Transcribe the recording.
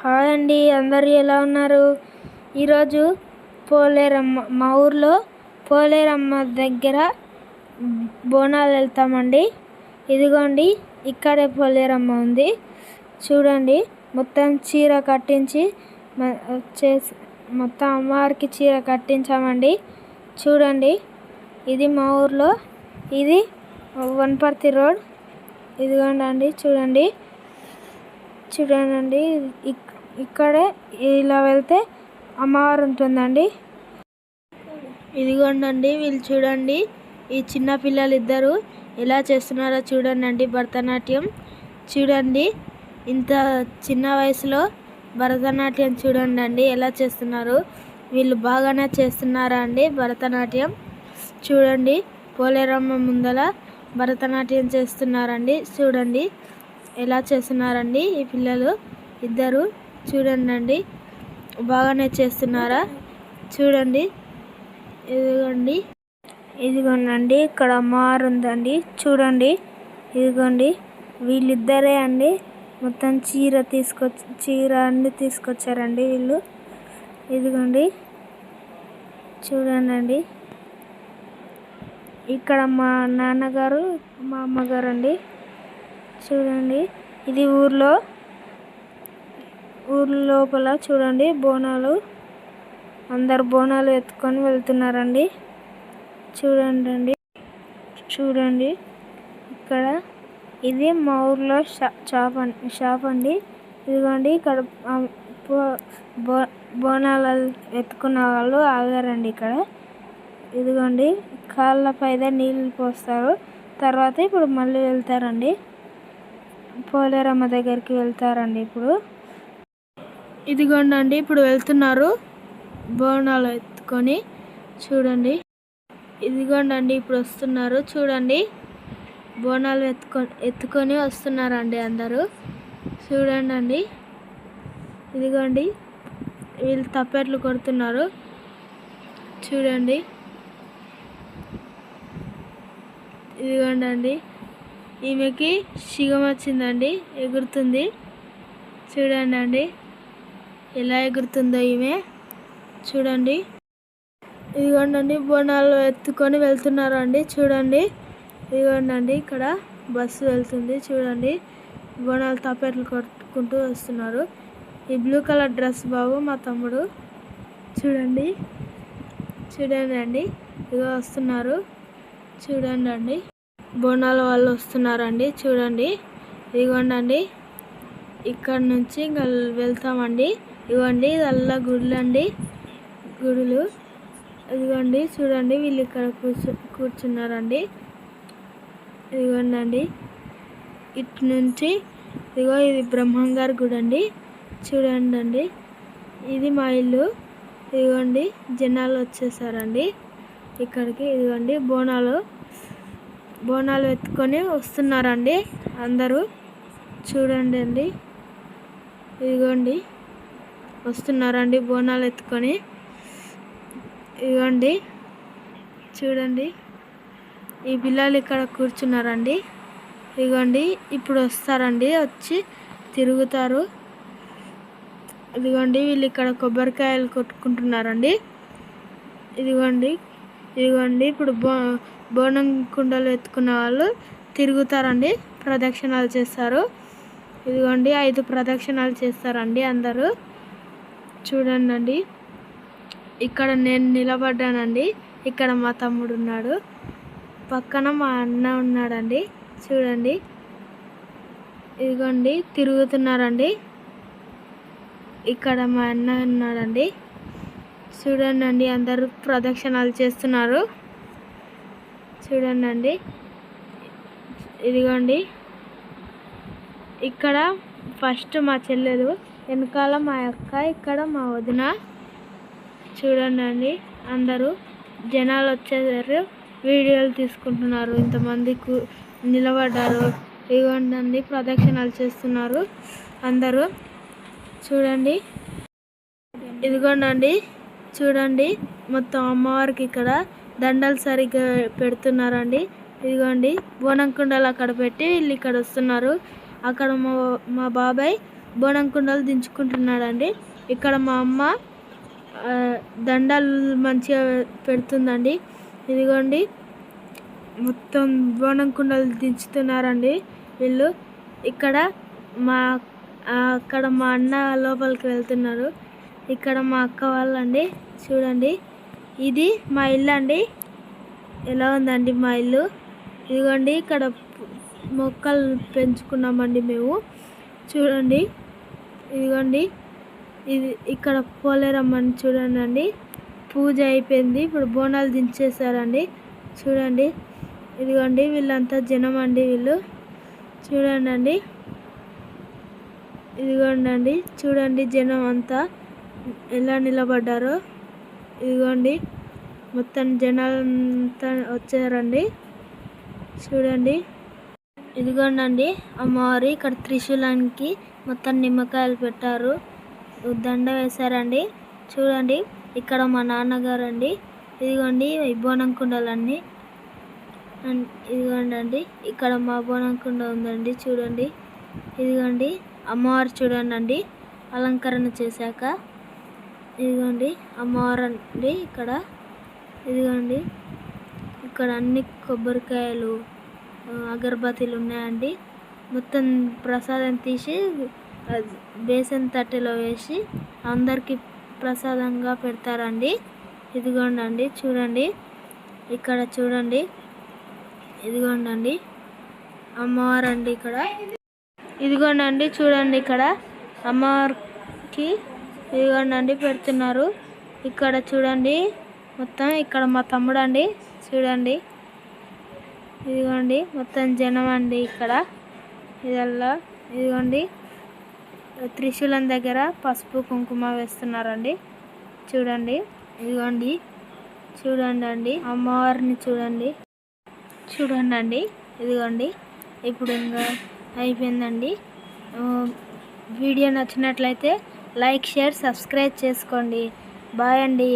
Hi అండి, అందరు ఎలా ఉన్నారు? ఈరోజు పోలేరమ్మ మా ఊర్లో పోలేరమ్మ దగ్గర బోనాలు వెళ్తామండి. ఇదిగోండి, ఇక్కడే పోలేరమ్మ ఉంది. చూడండి, మొత్తం చీర కట్టించి మొత్తం అమ్మవారికి చీర కట్టించామండి. చూడండి, ఇది మా ఊర్లో, ఇది వనపర్తి రోడ్. ఇదిగోండి, చూడండి ఇక్కడే ఇలా వెళ్తే అమ్మవారు ఉంటుందండి. ఇదిగోండి, వీళ్ళు చూడండి, ఈ చిన్న పిల్లలు ఇద్దరు ఎలా చేస్తున్నారో చూడండి. భరతనాట్యం చూడండి, ఇంత చిన్న వయసులో భరతనాట్యం చూడండి ఎలా చేస్తున్నారు. వీళ్ళు బాగానే చేస్తున్నారా అండి భరతనాట్యం? చూడండి, పోలేరమ్మ ముందల భరతనాట్యం చేస్తున్నారండి. చూడండి ఎలా చేస్తున్నారండి ఈ పిల్లలు ఇద్దరు. చూడండి, బాగానే చేస్తున్నారా? చూడండి, ఇదిగోండి ఇక్కడ అమ్మవారు ఉందండి. చూడండి, ఇదిగోండి, వీళ్ళిద్దరే అండి. మొత్తం చీర అన్ని తీసుకొచ్చారండి వీళ్ళు. ఇదిగోండి, చూడండి, ఇక్కడ మా నాన్నగారు మా అమ్మగారు అండి. చూడండి, ఇది ఊరు లోపల చూడండి, బోనాలు అందరు బోనాలు ఎత్తుకొని వెళ్తున్నారండి. చూడండి ఇక్కడ ఇది మా ఊర్లో షాప్ అండి. ఇదిగోండి, ఇక్కడ బోనాలు ఎత్తుకున్న వాళ్ళు ఆగారండి ఇక్కడ. ఇదిగోండి, కాళ్ళ పైన నీళ్ళు పోస్తారు. తర్వాత ఇప్పుడు మళ్ళీ వెళ్తారండి, పోలేరమ్మ దగ్గరికి వెళ్తారండి. ఇదిగోండి, ఇప్పుడు వెళ్తున్నారు బోనాలు ఎత్తుకొని. చూడండి, ఇదిగోండి, ఇప్పుడు వస్తున్నారు. చూడండి, బోనాలు ఎత్తుకొని వస్తున్నారండి అందరూ. చూడండి, ఇదిగోండి, వీళ్ళు తప్పెట్లు కొడుతున్నారు. చూడండి, ఇదిగోండి, ఈమెకి సిగం వచ్చిందండి, ఎగురుతుంది. చూడండి ఎలా ఎగురుతుందో ఈమె. చూడండి, ఇదిగోండి, బోనాలు ఎత్తుకొని వెళ్తున్నారు అండి. చూడండి, ఇదిగోండి, ఇక్కడ బస్సు వెళ్తుంది. చూడండి, బోనాలు తప్పెట్లు కొట్టుకుంటూ వస్తున్నారు. ఈ బ్లూ కలర్ డ్రెస్ బాబు మా తమ్ముడు. చూడండి ఇదిగో వస్తున్నారు. చూడండి, బోనాల వాళ్ళు వస్తున్నారండి. చూడండి, ఇదిగోండి, ఇక్కడ నుంచి ఇంకా వెళ్తామండి. ఇదిగోండి, ఇదల్లా గుడులు. ఇదిగోండి, చూడండి, వీళ్ళు ఇక్కడ కూర్చున్నారండి. ఇదిగోండి, ఇటు నుంచి ఇది బ్రహ్మంగారి గుడి అండి. చూడండి, ఇది మా ఇల్లు. ఇదిగోండి, జనాలు వచ్చేసారండి ఇక్కడికి. ఇదిగోండి, బోనాలు ఎత్తుకొని వస్తున్నారండి అందరూ. చూడండి, ఇదిగోండి, వస్తున్నారండి బోనాలు ఎత్తుకొని. ఇదిగోండి, చూడండి, ఈ పిల్లలు ఇక్కడ కూర్చున్నారండి. ఇదిగోండి, ఇప్పుడు వస్తారండి, వచ్చి తిరుగుతారు. ఇదిగోండి, వీళ్ళు ఇక్కడ కొబ్బరికాయలు కొట్టుకుంటున్నారండి. ఇదిగోండి, ఇప్పుడు బోనం కుండలు ఎత్తుకున్న వాళ్ళు తిరుగుతారండి, ప్రదక్షిణాలు చేస్తారు. ఇదిగోండి, 5 ప్రదక్షిణాలు చేస్తారండి అందరూ. చూడండి, ఇక్కడ నేను నిలబడ్డానండి. ఇక్కడ మా తమ్ముడు ఉన్నాడు, పక్కన మా అన్న ఉన్నాడండి. చూడండి, ఇదిగోండి, తిరుగుతున్నారండి. ఇక్కడ మా అన్న ఉన్నాడండి. చూడండి, అందరూ ప్రదక్షిణాలు చేస్తున్నారు. చూడండి, ఇదిగోండి, ఇక్కడ ఫస్ట్ మా చెల్లెలు, వెనకాల మా అక్క, ఇక్కడ మా వదిన. చూడండి, అందరూ జనాలు వచ్చేసారు, వీడియోలు తీసుకుంటున్నారు. ఇంతమంది నిలబడ్డారు. ఇదిగోండి, ప్రదక్షిణాలు చేస్తున్నారు అందరూ. చూడండి, ఇదిగోండి, చూడండి, మొత్తం అమ్మవారికి ఇక్కడ దండలు సరిగ్గా పెడుతున్నారండి. ఇదిగోండి, బోనం కుండలు అక్కడ పెట్టి వీళ్ళు ఇక్కడ వస్తున్నారు. అక్కడ మా బాబాయ్ బోనం కుండలు దించుకుంటున్నాడండి. ఇక్కడ మా అమ్మ దండాలు మంచిగా పెడుతుందండి. ఇదిగోండి మొత్తం బోనం కుండలు దించుతున్నారండి వీళ్ళు. ఇక్కడ అక్కడ మా అన్న లోపలికి వెళ్తున్నారు. ఇక్కడ మా అక్క వాళ్ళండి. చూడండి, ఇది మా ఇల్లు అండి. ఎలా ఉందండి మా ఇల్లు? ఇదిగోండి ఇక్కడ మొక్కలు పెంచుకున్నామండి మేము. చూడండి, ఇదిగోండి ఇది ఇక్కడ పోలేరమ్మని చూడండి. పూజ అయిపోయింది, ఇప్పుడు బోనాలు దించేశారండి. చూడండి, ఇదిగోండి వీళ్ళంతా జనం అండి. వీళ్ళు చూడండి, ఇదిగోండి చూడండి జనం అంతా ఎలా నిలబడ్డారో. ఇదిగోండి మొత్తం జనాలంతా వచ్చారండి. చూడండి, ఇదిగోండి అమ్మవారి ఇక్కడ త్రిశూలానికి మొత్తం నిమ్మకాయలు పెట్టారు, దండ వేశారండి. చూడండి, ఇక్కడ మా నాన్నగారు అండి. ఇదిగోండి ఈ బోనం కుండలన్నీ. ఇదిగోండి ఇక్కడ మా బోనం కుండ ఉందండి. చూడండి, ఇదిగోండి అమ్మవారు చూడండి అలంకరణ చేశాక. ఇదిగోండి అమ్మవారు అండి ఇక్కడ. ఇదిగోండి ఇక్కడ అన్ని కొబ్బరికాయలు, అగరబత్తీలు ఉన్నాయండి. మొత్తం ప్రసాదం తీసి బేసన్ తట్టెలో వేసి అందరికీ ప్రసాదంగా పెడతారండి. ఇదిగోండి చూడండి, ఇక్కడ చూడండి, ఇదిగోండి అమ్మవారు అండి ఇక్కడ. ఇదిగోండి చూడండి ఇక్కడ అమ్మవారికి ఇదిగోండి పెడుతున్నారు. ఇక్కడ చూడండి మొత్తం ఇక్కడ మా తమ్ముడు అండి. చూడండి, ఇదిగోండి మొత్తం జనం అండి ఇక్కడ. ఇదల్లా ఇదిగోండి త్రిశూలం దగ్గర పసుపు కుంకుమ వేస్తున్నారండి. చూడండి, ఇదిగోండి చూడండి అమ్మవారిని చూడండి. ఇదిగోండి ఇప్పుడు ఇంకా అయిపోయిందండి. వీడియో నచ్చినట్లయితే లైక్, షేర్, సబ్స్క్రైబ్ చేసుకోండి. బాయ్ అండి.